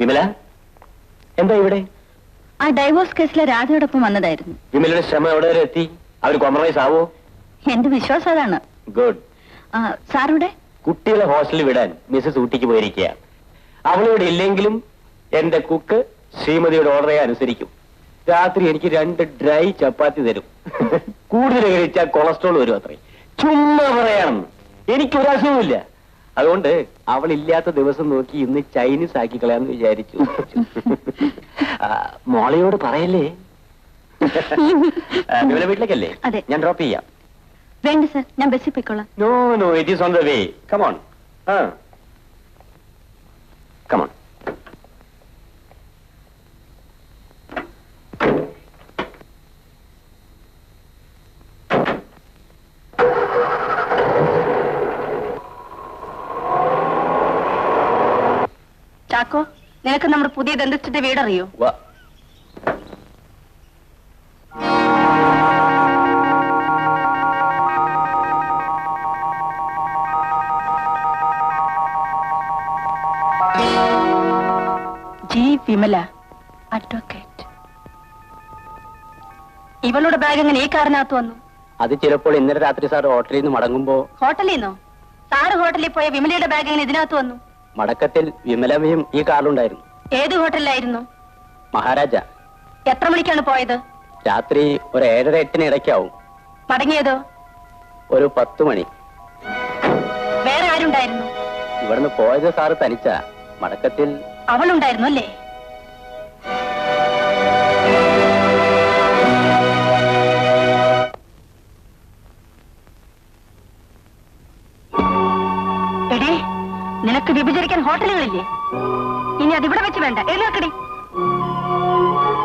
വിമല, എന്താ ഇവിടെ? ആ ഡൈവോഴ്സ് കേസിലെ രാധയോടൊപ്പം വന്നതായിരുന്നു. വിമലയുടെ ശ്രമം എവിടെ വരെ എത്തി? അവർ കോംപ്രമൈസ് ആവോ? എന്റെ വിശ്വാസം അതാണ്. ഗുഡ്. സാറുടെ കുട്ടികളെ ഹോസ്റ്റലിൽ വിടാൻ മിസ്സസ് ഊട്ടിക്ക് പോയിരിക്കുക. അവളിവിടെ ഇല്ലെങ്കിലും എന്റെ കുക്ക് ശ്രീമതിയുടെ ഓർഡറെ അനുസരിക്കും. രാത്രി എനിക്ക് 2 ഡ്രൈ ചപ്പാത്തി തരും. കൂടുതൽ കഴിച്ചാൽ കൊളസ്ട്രോൾ വരും അത്രേ. ചുമ്മാ പറയണം, എനിക്കൊരു അസുഖമില്ല. അതുകൊണ്ട് അവളില്ലാത്ത ദിവസം നോക്കി ഇന്ന് ചൈനീസ് ആക്കി കളയാന്ന് വിചാരിച്ചു. മോളയോട് പറയല്ലേ? നിങ്ങളുടെ വീട്ടിലേക്കല്ലേ? ഞാൻ ഡ്രോപ്പ് ചെയ്യാം. വേണ്ട സർ, ഞാൻ ബസ്സിൽ പോയിക്കോളാം. No no, it is on the way. Come on. Come on. Chacko, നിനക്ക് നമ്മുടെ പുതിയ ദന്തത്തിന്റെ വീടറിയോ? G Vimala, advocate. ഇവളുടെ ബാഗ് എങ്ങനെ ഈ കാറിനകത്ത് വന്നു? അത് ചിലപ്പോൾ ഇന്നലെ രാത്രി സാർ ഹോട്ടലിൽ നിന്ന് മടങ്ങുമ്പോ. ഹോട്ടലിൽ നിന്നോ? സാറ് ഹോട്ടലിൽ പോയ വിമലയുടെ ബാഗ് എങ്ങനെ ഇതിനകത്ത് വന്നു? മടക്കത്തിൽ വിമലമയും ഈ കാറിലുണ്ടായിരുന്നു. ഏത് ഹോട്ടലിലായിരുന്നു? മഹാരാജ. എത്ര മണിക്കാണ് പോയത്? രാത്രി ഒരു 7:30-8 ഇടയ്ക്കാവും. മടങ്ങിയതോ? ഒരു 10 മണി. വേറെ ആരുണ്ടായിരുന്നു? ഇവിടുന്ന് പോയത് സാറ് തനിച്ച. മടക്കത്തിൽ അവളുണ്ടായിരുന്നു അല്ലേ? എടേ, നിനക്ക് വിഭജിക്കാൻ ഹോട്ടലുകളില്ലേ? ഇനി അതിവിടെ വെച്ച് വേണ്ട. എഴുന്നേക്കടി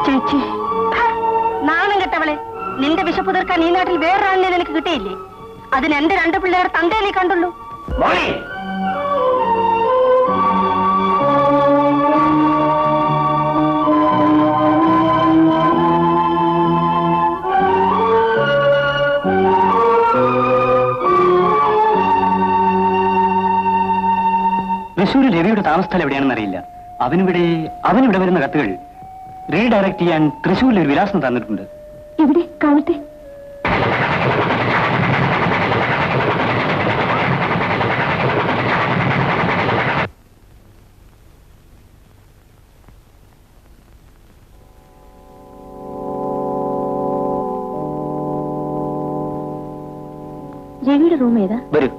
ചേച്ചി. നാണം കെട്ടവളെ, നിന്റെ വിശപ്പ് തീർക്കാൻ ഈ നാട്ടിൽ വേറൊരാളിനെ നിനക്ക് കിട്ടിയില്ലേ? അതിന് എന്റെ 2 പിള്ളേർ തന്തേ നീ കണ്ടുള്ളൂ. തൃശ്ശൂരിൽ രവിയുടെ താമസസ്ഥലം എവിടെയാണെന്ന് അറിയില്ല. അവനിവിടെ വരുന്ന കത്തുകൾ റീഡയറക്ട് ചെയ്യാൻ തൃശ്ശൂരിൽ ഒരു വിലാസം തന്നിട്ടുണ്ട്. ഇവിടെ കാണട്ടെ. രവിയുടെ റൂം ഏതാ? വരൂ.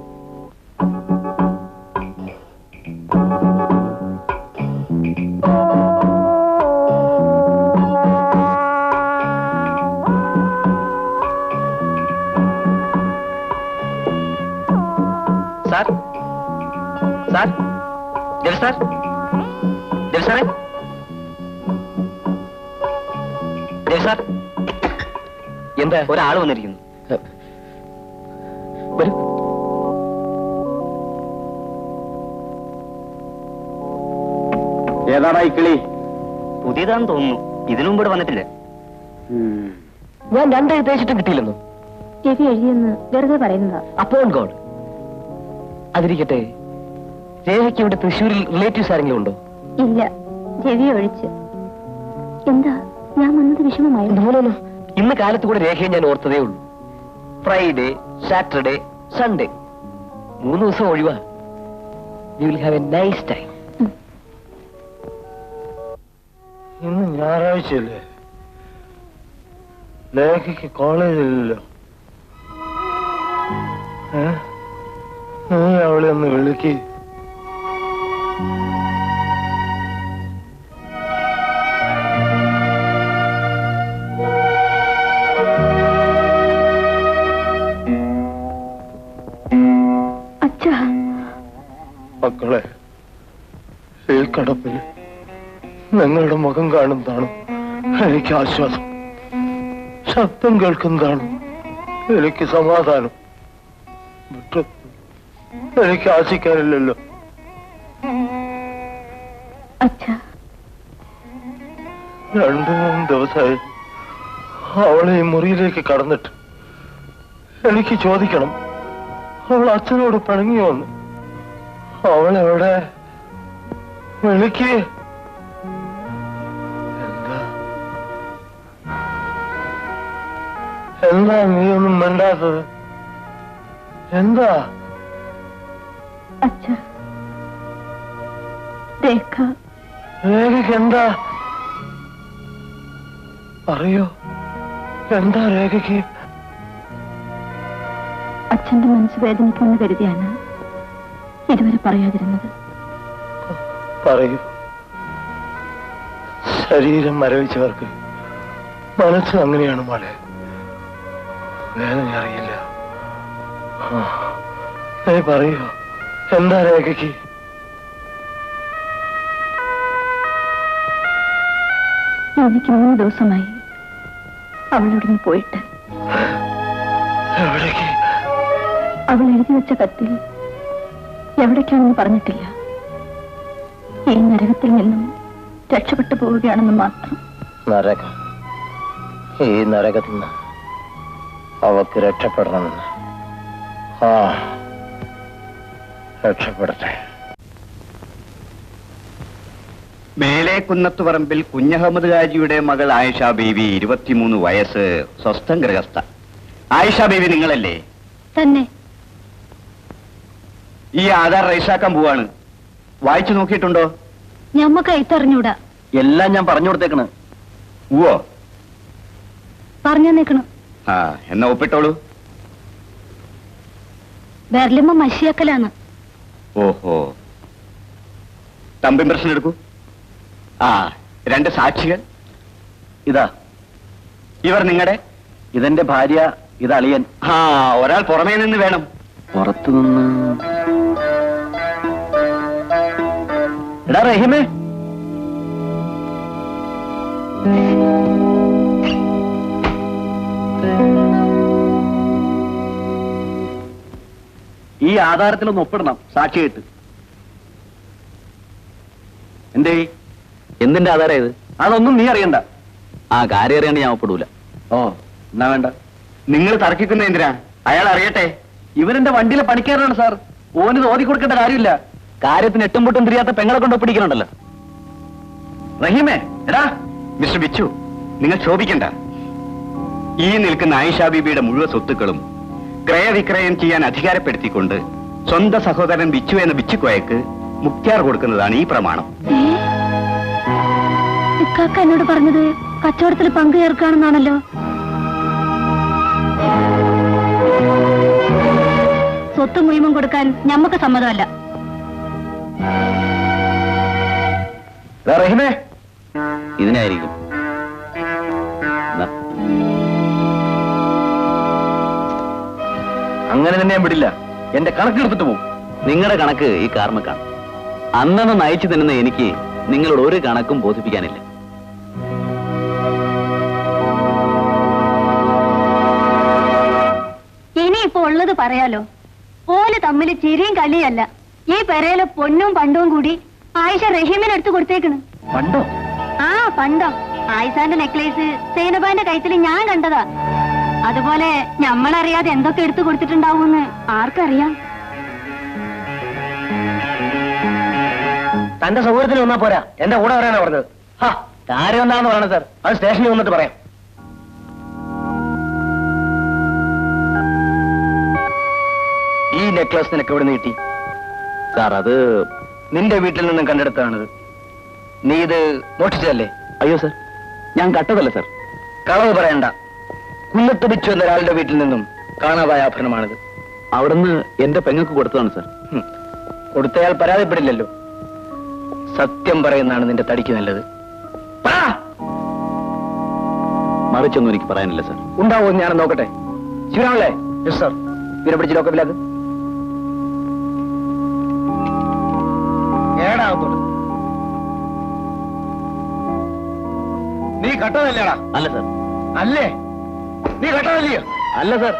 Sir, sir, Ravi sir, Ravi സാറേ, രവി സാർ. എന്താ? ഒരാൾ വന്നിരിക്കുന്നു. വരൂ. ഏതാണ് ഈ കിളി? പുതിയതാണെന്ന് തോന്നുന്നു. ഇതിനു മുമ്പ് വന്നിട്ടില്ല. ഞാൻ 2 എഴുതേച്ചിട്ടും കിട്ടിയില്ലെന്നു. രവി എഴുതിയെന്ന് വെറുതെ പറയുന്നതാ. Upon God. അതിരിക്കട്ടെ, രേഖയ്ക്ക് ഇവിടെ തൃശ്ശൂരിൽ റിലേറ്റീവ്സ് ആരെങ്കിലും ഉണ്ടോ? ഇല്ല, രവി ഒഴിച്ച്. എന്താ, ഞാൻ വന്നത് വിഷമമായിരുന്നു? ഇന്ന് കാലത്ത് കൂടെ രേഖയെ ഞാൻ ഓർത്തതേ ഉള്ളൂ. ഫ്രൈഡേ, സാറ്റർഡേ, സൺഡേ 3 ദിവസം ഒഴിവാ. You will have a nice time. ഇന്ന് ഞായറാഴ്ചയല്ലേ? ലേഖയ്ക്ക് കോളേജില്ലല്ലോ. നീ അവളെ ഒന്ന് വിളിക്ക്. മക്കളെ, ഈ കടപ്പിൽ നിങ്ങളുടെ മുഖം കാണുന്നതാണ് എനിക്ക് ആശ്വാസം. ശബ്ദം കേൾക്കുന്നതാണ് എനിക്ക് സമാധാനം. എനിക്ക് ആശിക്കാനില്ലല്ലോ. 2-3 ദിവസമായി അവളെ ഈ മുറിയിലേക്ക് കടന്നിട്ട്. എനിക്ക് ചോദിക്കണം, അവൾ അച്ഛനോട് പിണങ്ങിയോന്ന്. അവളെവിടെ? വിളിക്ക്. എന്താ നീ ഒന്നും മിണ്ടാത്തത്? എന്താ? അച്ഛ, രേഖ രേഖയ്ക്ക് എന്താ? പറയൂ, എന്താ രേഖയ്ക്ക്? അച്ഛന്റെ മനസ്സ് വേദനിക്കുമെന്ന് കരുതിയാണ് ഇതുവരെ പറയാതിരുന്നത്. പറയൂ. ശരീരം മരവിച്ചവർക്ക് മനസ്സ് അങ്ങനെയാണ് മോളെ. വേദന അറിയില്ല. നീ പറയൂ, എന്താ രേഖയ്ക്ക്? എനിക്ക് 3 ദിവസമായി അവളിവിടുന്ന് പോയിട്ട്. എവിടേക്ക്? അവൾ എഴുതി വെച്ച കത്തിൽ എവിടേക്കാണെന്ന് പറഞ്ഞിട്ടില്ല. ഈ നരകത്തിൽ നിന്നും രക്ഷപ്പെട്ടു പോവുകയാണെന്ന് മാത്രം. നരകം? ഈ നരകത്തിൽ നിന്ന് അവക്ക് രക്ഷപ്പെടണമെന്ന്. ആ, രക്ഷപ്പെടട്ടെ. മേലെ കുന്നത്തുപറമ്പിൽ കുഞ്ഞഹമ്മദ് ഹാജിയുടെ മകൾ ആയിഷ ബീവി, 23 വയസ്സ്, സ്വസ്ഥം ഗൃഹസ്ഥ. ആയിഷ ബീവി നിങ്ങളല്ലേ? തന്നെ. ഈ ആധാർ രജിസ്ട്രാക്കാൻ പോവാണ്. വായിച്ചു നോക്കിയിട്ടുണ്ടോ? ഞമ്മക്ക് എഴുത്തറിഞ്ഞൂടാ. എല്ലാം ഞാൻ പറഞ്ഞു കൊടുത്തേക്കണ്. ഓ, പറഞ്ഞു നിൽക്കണം. ആ, എന്നാ ഒപ്പിട്ടോളൂ. വിരലുമ്പോ മഷിയാക്കലാണ്. ഓഹോ, തമ്പ് ഇംപ്രഷൻ എടുക്കൂ. ആ, 2 സാക്ഷികൾ. ഇതാ, ഇവർ നിങ്ങളുടെ? ഇതെന്റെ ഭാര്യ, ഇത് അളിയൻ. ആ, ഒരാൾ പുറമേ നിന്ന് വേണം. പുറത്തുനിന്ന്. എടാ റഹീമേ, ഈ ആധാരത്തിലൊന്ന് ഒപ്പിടണം സാക്ഷിയായിട്ട്. എന്തേ? എന്തിന്റെ ആധാരം ഇത്? അതൊന്നും നീ അറിയണ്ട. ആ കാര്യം അറിയാണ്ട് ഞാൻ ഒപ്പിടൂല. ഓ, എന്നാ വേണ്ട. നിങ്ങൾ തർക്കിക്കുന്ന എന്തിനാ? അയാൾ അറിയട്ടെ. ഇവരെന്റെ വണ്ടിയിലെ പണിക്കാരനാണ് സാർ. ഓനിത് ഓതി കൊടുക്കേണ്ട കാര്യമില്ല. കാര്യത്തിന് എട്ടും പൊട്ടും തിരിയാത്ത പെങ്ങളെ കൊണ്ട് ഒപ്പിടിക്കണുണ്ടല്ലോ. റഹീമേ, എടാ. മിസ്റ്റർ ബിച്ചു, നിങ്ങൾ ക്ഷോഭിക്കണ്ട. ഈ നിൽക്കുന്ന ആയിഷ ബീബിയുടെ മുഴുവൻ സ്വത്തുക്കളും ക്രയവിക്രയം ചെയ്യാൻ അധികാരപ്പെടുത്തിക്കൊണ്ട് സ്വന്തം സഹോദരൻ ബിച്ചു എന്ന ബിച്ചുക്കോയക്ക് മുക്തിയാർ കൊടുക്കുന്നതാണ് ഈ പ്രമാണം. ഇക്കാക്ക എന്നോട് പറഞ്ഞത് കച്ചവടത്തിൽ പങ്കു ചേർക്കുകയാണെന്നാണല്ലോ. സ്വത്ത് മുഴുവൻ കൊടുക്കാൻ ഞമ്മക്ക് സമ്മതമല്ല. എടാ റഹീമേ, ഇതിനായിരിക്കും. അങ്ങനെ തന്നെ ഞാൻ വിടില്ല. എന്റെ കണക്കെടുത്തിട്ട് പോകും. നിങ്ങളുടെ കണക്ക് ഈ കാർമക്കാണ്. അന്നന്ന് നയിച്ചു തരുന്ന എനിക്ക് നിങ്ങളോട് ഒരു കണക്കും ബോധിപ്പിക്കാനില്ല. ഇനിയിപ്പോ ഉള്ളത് പറയാലോ. ഓല് തമ്മിൽ ചിരിയും കളിയല്ല. ഈ പെരയിലെ പൊന്നും പണ്ടവും കൂടി ആയിഷ റഹീമിന് എടുത്തു കൊടുത്തേക്കണ്. പണ്ടോ? ആ, പണ്ടോ. ആയിഷാന്റെ നെക്ലേസ് സൈനബാന്റെ കഴുത്തിൽ ഞാൻ കണ്ടതാ. അതുപോലെ ഞമ്മളറിയാതെ എന്തൊക്കെ എടുത്തു കൊടുത്തിട്ടുണ്ടാവൂന്ന് ആർക്കറിയാം. തന്റെ സൗകര്യത്തിന് വന്നാ പോരാ, എന്റെ കൂടെ വരാനാ പറഞ്ഞത്. ഹാ, കാര്യം എന്താണെന്ന് പറയണം സാർ. അത് സ്റ്റേഷനിൽ വന്നിട്ട് പറയാം. ഈ നെക്ലസ് നിനക്ക് എവിടെ നിന്ന് കിട്ടി? സാർ, അത് നിന്റെ വീട്ടിൽ നിന്നും കണ്ടെടുത്താണിത്. നീ ഇത് മോഷ്ടിച്ചതല്ലേ? അയ്യോ സാർ, ഞാൻ കട്ടതല്ല സാർ. കളവ് പറയണ്ട. കുന്നത്ത് ബിച്ചു എന്ന ഒരാളുടെ വീട്ടിൽ നിന്നും കാണാതായ ആഭരണമാണിത്. അവിടുന്ന് എന്റെ പെങ്ങൾക്ക് കൊടുത്തതാണ് സാർ. കൊടുത്തയാൾ പരാതിപ്പെടില്ലല്ലോ. സത്യം പറയുന്നതാണ് നിന്റെ തടിക്ക് നല്ലത്. മറിച്ചൊന്നും എനിക്ക് പറയാനില്ല സാർ. ഉണ്ടാവോ ഞാൻ നോക്കട്ടെ. ശിവരാമല്ലേ? Yes sir. ഇവരെ പിടിച്ച് ലോക്കപ്പിലാക്ക്. ഏടാകത്തോട്ട്. നീ കട്ടതല്ലേടാ? അല്ല സാർ. അല്ലേ? നീ കട്ടതല്ലയോ? അല്ല സാർ.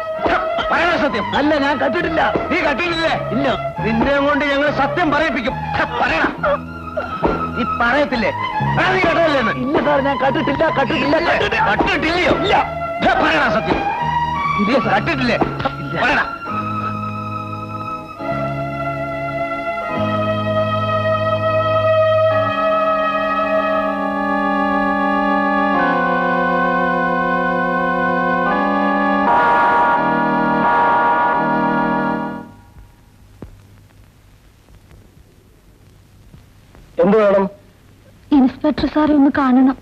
പറയണ സത്യം. അല്ല, ഞാൻ കട്ടിട്ടില്ല. നീ കട്ടിട്ടില്ലേ? ഇല്ല. നിന്നെ കൊണ്ട് ഞങ്ങൾ സത്യം പറയിപ്പിക്കും. പറയണ. നീ പറയത്തില്ലേ? നീ കട്ടതല്ലേന്ന്? ഇല്ല സാർ, ഞാൻ കട്ടിട്ടില്ല. കട്ടിട്ടില്ലയോ? ഇല്ല. പറയണ സത്യം. കട്ടിട്ടില്ലേ? പറയണ. എന്ത് വേണം? ഇൻസ്പെക്ടർ സാറെ ഒന്ന് കാണണം.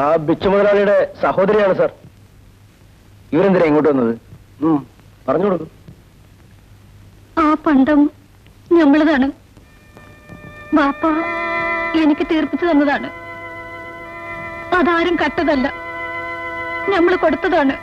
ആ ബിച്ചു മുതലാളിയുടെ സഹോദരിയാണ് സാർ. ഇവരെന്തിനാ ഇങ്ങോട്ട് വന്നത്? പറഞ്ഞു കൊടുക്കും. ആ പണ്ടം ഞമ്മളതാണ്. ബാപ്പ എനിക്ക് തീർപ്പിച്ചു തന്നതാണ്. അതാരും കട്ടതല്ല, ഞമ്മള് കൊടുത്തതാണ്.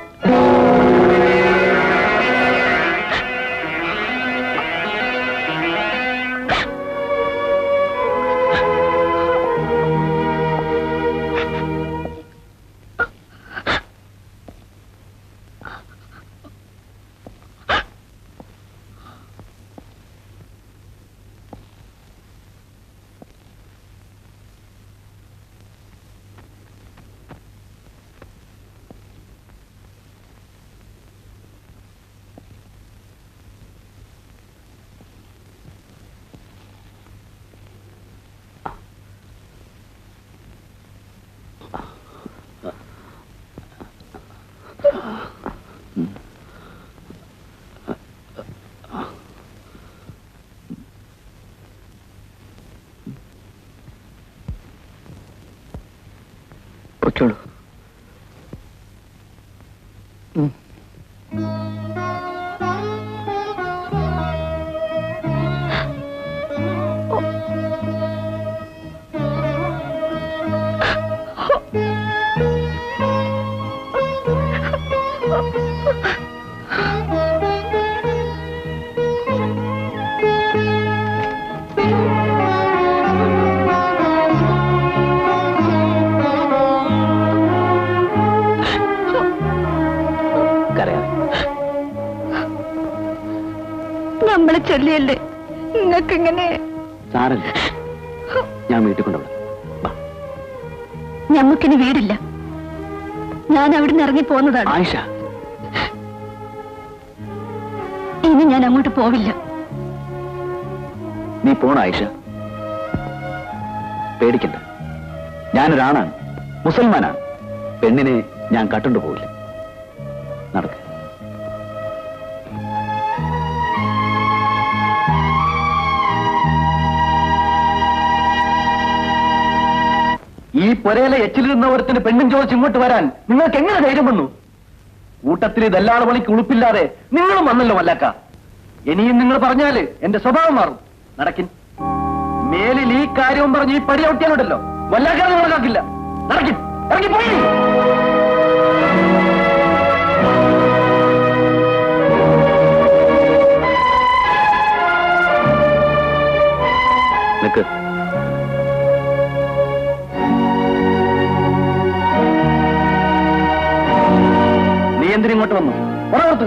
പൊയ്ക്കോളൂ. നമ്മളെ ചൊല്ലിയല്ലേ നിങ്ങൾക്കിങ്ങനെ? സാരല്ല, ഞാൻ വീട്ടിൽ കൊണ്ടുവിടാം. ഞമ്മക്കിനി വീടില്ല. ഞാൻ അവിടുന്ന് ഇറങ്ങി പോന്നതാണ്. ആയിഷ, ഇനി ഞാൻ അങ്ങോട്ട് പോവില്ല. നീ പോണ ആയിഷ? പേടിക്കണ്ട, ഞാനൊരാണാണ്, മുസൽമാനാണ്. പെണ്ണിനെ ഞാൻ കട്ടുണ്ടു പോവില്ല. നടക്ക. ഈ പൊരയിലെ എച്ചിൽ നിന്ന ഒരുത്തിന് പെണ്ണും ചോദിച്ച് ഇങ്ങോട്ട് വരാൻ നിങ്ങൾക്ക് എങ്ങനെ ധൈര്യം വന്നു? കൂട്ടത്തിൽ ഇതെല്ലാളെ പണിക്ക് ഉളുപ്പില്ലാതെ നിങ്ങളും വന്നല്ലോ മല്ലാക്ക. ഇനിയും നിങ്ങൾ പറഞ്ഞാല് എന്റെ സ്വഭാവം മാറും. നടക്കിൻ. മേലിൽ ഈ കാര്യവും പറഞ്ഞ് ഈ പടി ഔട്ടിയാലുണ്ടല്ലോ വല്ലാക്കാതെ നിങ്ങൾ കാക്കില്ല. നടക്കിൻ, ഇറങ്ങിപ്പോയി. നിക്ക്. എന്തിനിങ്ങോട്ട് വന്നു? പുറത്ത്.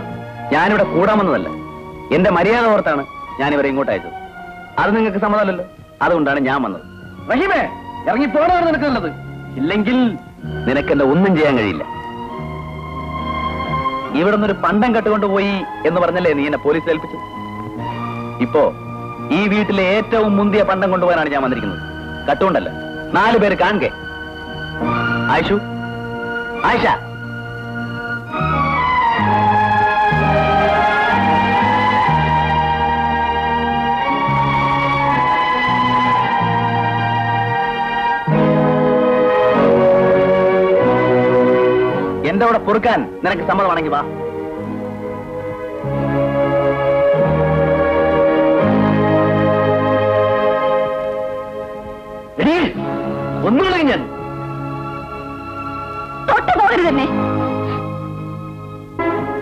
ഞാനിവിടെ കൂടാൻ വന്നതല്ല, എന്റെ മര്യാദ ഓർത്താണ് ഞാൻ ഇവരെ ഇങ്ങോട്ട് അയച്ചത്. അത് നിങ്ങൾക്ക് സമ്മതമല്ലല്ലോ, അതുകൊണ്ടാണ് ഞാൻ വന്നത്. റഹീമേ, ഇറങ്ങി പോകണമാണ് നിനക്ക് നല്ലത്. ഇല്ലെങ്കിൽ നിനക്കെന്നെ ഒന്നും ചെയ്യാൻ കഴിയില്ല. ഇവിടെ നിന്നൊരു പണ്ടം കെട്ടുകൊണ്ടുപോയി എന്ന് പറഞ്ഞല്ലേ നീ എന്നെ പോലീസിൽ ഏൽപ്പിച്ചത്? ഇപ്പോ ഈ വീട്ടിലെ ഏറ്റവും മുന്തിയ പണ്ടം കൊണ്ടുപോകാനാണ് ഞാൻ വന്നിരിക്കുന്നത്. കട്ടുകൊണ്ടല്ല, 4 പേര് കാണുകെ. ആയിഷു, ആയിഷ, എന്റെ അവിടെ പൊറുക്കാൻ നിനക്ക് സമ്മതമാണെങ്കിൽ വാ. ഒന്നുമില്ല. ഞാൻ തൊട്ടു പോകരുത് തന്നെ.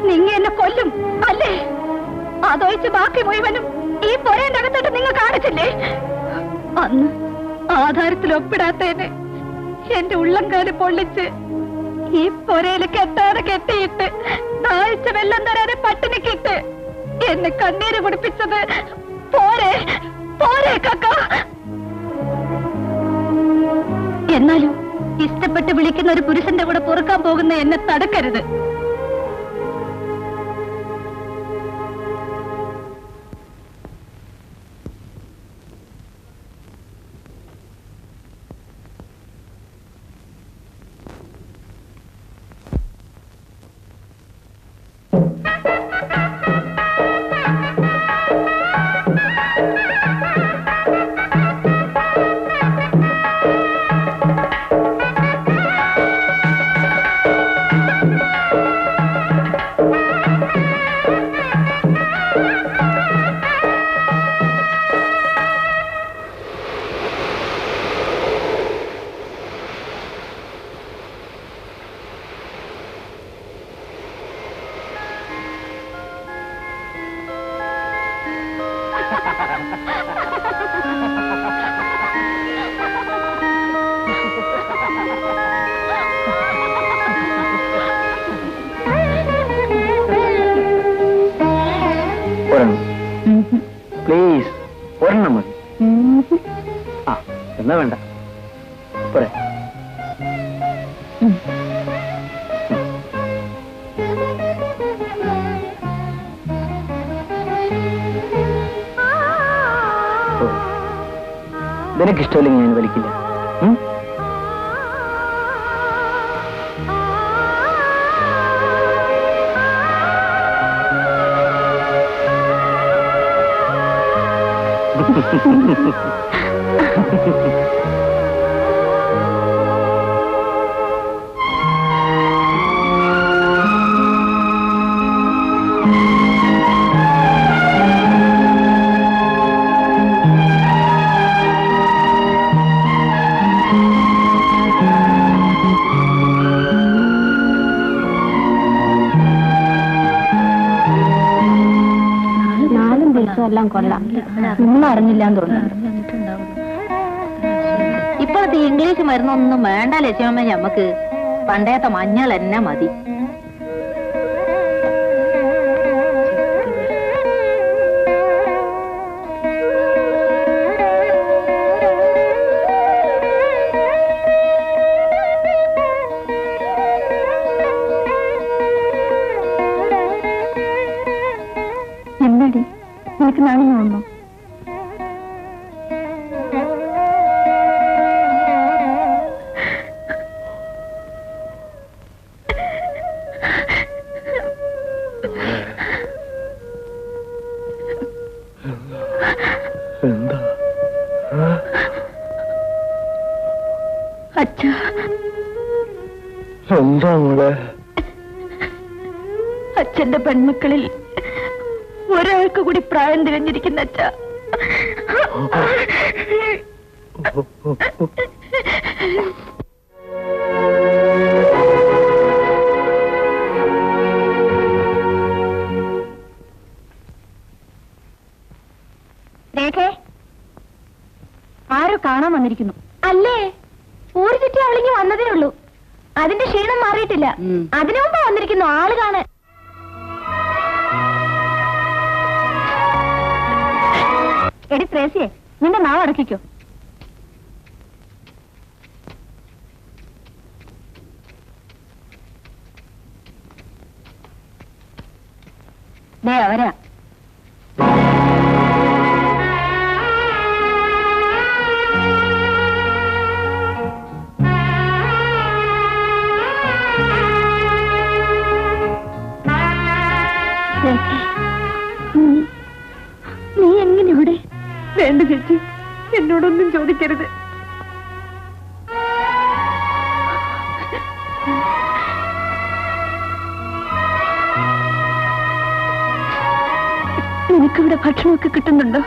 നിങ്ങ എന്നെ കൊല്ലും അല്ലേ? അതൊഴിച്ച് ബാക്കി മുഴുവനും ഈ പൊരേന്റെ അകത്തോട്ട് നിങ്ങൾ കാണിച്ചില്ലേ? അന്ന് ആധാരത്തിൽ ഒപ്പിടാത്തതിന് എന്റെ ഉള്ളംകാല് പൊള്ളിച്ച് ഈ പൊരയില് കെട്ടാതെ കെട്ടിയിട്ട് ദാഹിച്ച വെള്ളം തരാതെ പട്ടിണിക്കിട്ട് എന്നെ കണ്ണീര് കുടിപ്പിച്ചത് പോരെ പോരെ കാക്ക? എന്നാലും ഇഷ്ടപ്പെട്ട് വിളിക്കുന്ന ഒരു പുരുഷന്റെ കൂടെ പൊറുക്കാൻ പോകുന്ന എന്നെ തടുക്കരുത്. ഒരെണ്ണം പ്ലീസ്, ഒരെണ്ണം മതി. ആ എന്നാ വേണ്ട, പോരെ. നിനക്കിഷ്ടമില്ലെങ്കിൽ ഞാൻ വലിക്കില്ല. എല്ലാം കൊള്ളാം. നിങ്ങൾ അറിഞ്ഞില്ലാന്ന് തോന്നുന്നു. ഇപ്പോഴത്തെ ഇംഗ്ലീഷ് മരുന്നൊന്നും വേണ്ട ലക്ഷ്മമ്മ, ഞമ്മക്ക് പണ്ടേത്തെ മഞ്ഞൾ എന്നെ മതി. എന്താടി നിനക്ക് നാളെ വന്നു? എന്താ അച്ഛാ, എന്താ മോളെ? അച്ഛന്റെ പെൺമക്കളിൽ ഒരാൾക്ക് കൂടി പ്രായം തികഞ്ഞിരിക്കുന്ന അച്ഛാ. രേഖേ, ആരോ കാണാൻ വന്നിരിക്കുന്നു. അല്ലേ, ഊര് ചുറ്റി അവളിങ്ങി വന്നതേ ഉള്ളൂ. അതിന്റെ ക്ഷീണം മാറിയിട്ടില്ല. അതിനു മുമ്പ് വന്നിരിക്കുന്നു ആള് കാണാൻ. എടി ത്രേസിയെ, നിന്റെ നാവ് അടക്കിക്കോ. ദേ അവരാ. നീ എങ്ങനെ ഇവിടെ? വേണ്ട ചേച്ചി, എന്നോടൊന്നും ചോദിക്കരുത്. നിനക്കിവിടെ ഭക്ഷണമൊക്കെ കിട്ടുന്നുണ്ടോ?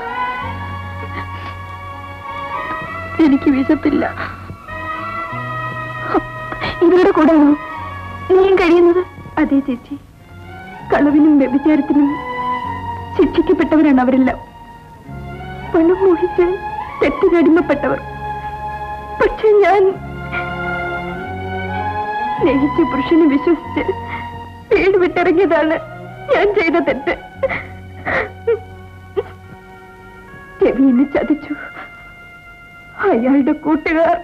എനിക്ക് വിശപ്പില്ല. ഇവരുടെ കൂടെയാണോ നീയും കഴിയുന്നത്? അതെ ചേച്ചി, കളവിനും വ്യഭിചാരത്തിനും ശിക്ഷിക്കപ്പെട്ടവരാണ് അവരെല്ലാം. പണം മോഹിച്ച് തെറ്റിനടിമപ്പെട്ടവർ. പക്ഷെ ഞാൻ സ്നേഹിച്ച പുരുഷനെ വിശ്വസിച്ച് വീട് വിട്ടിറങ്ങിയതാണ് ഞാൻ ചെയ്ത തെറ്റ്. രവി എന്നെ ചതിച്ചു. അയാളുടെ കൂട്ടുകാർ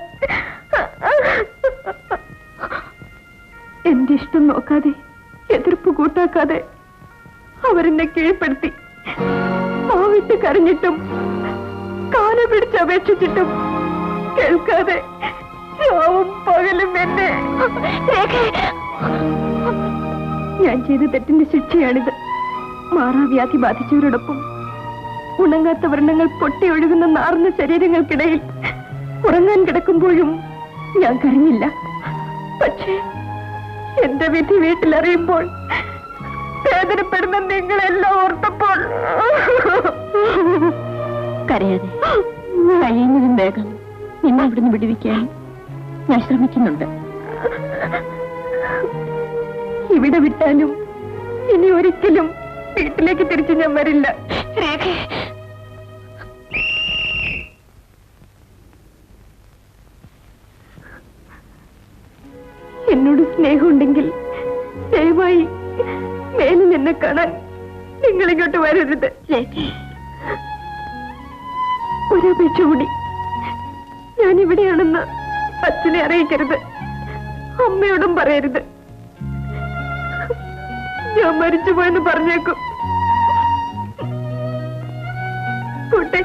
എന്റെ ഇഷ്ടം നോക്കാതെ, എതിർപ്പ് കൂട്ടാക്കാതെ അവരെന്നെ കീഴ്പ്പെടുത്തി. ആ വിട്ട് കരഞ്ഞിട്ടും കാല പിടിച്ചപേക്ഷിച്ചിട്ടും കേൾക്കാതെ രാവും പകലും എന്നെ. ഞാൻ ചെയ്ത തെറ്റിന്റെ ശിക്ഷയാണിത്. മാറാവ്യാധി ബാധിച്ചവരോടൊപ്പം ഉണങ്ങാത്ത വ്രണങ്ങൾ പൊട്ടി ഒഴുകുന്ന നാർന്ന ശരീരങ്ങൾക്കിടയിൽ ഉറങ്ങാൻ കിടക്കുമ്പോഴും ഞാൻ കരഞ്ഞില്ല. പക്ഷേ എന്റെ വിധി വീട്ടിലറിയുമ്പോൾ, വേദനപ്പെടുന്ന നിങ്ങളെല്ലാം ഓർത്തപ്പോൾ കരയാതെ കഴിയുന്നതും വേഗം നിന്നെ ഇവിടുന്ന് വിടുവിക്കാൻ ഞാൻ ശ്രമിക്കുന്നുണ്ട്. ഇവിടെ വിട്ടാലും ഇനി ഒരിക്കലും വീട്ടിലേക്ക് തിരിച്ചു ഞാൻ വരില്ല. എന്നോട് സ്നേഹമുണ്ടെങ്കിൽ ദയവായി മേലിൽ എന്നെ കാണാൻ നിങ്ങളിങ്ങോട്ട് വരരുത്. ഒരപേക്ഷ കൂടി, ഞാൻ ഇവിടെയാണെന്ന് അച്ഛനെ അറിയിക്കരുത്, അമ്മയോടും പറയരുത്. ഞാൻ മരിച്ചുപോയെന്ന് പറഞ്ഞേക്കും. പോട്ടെ.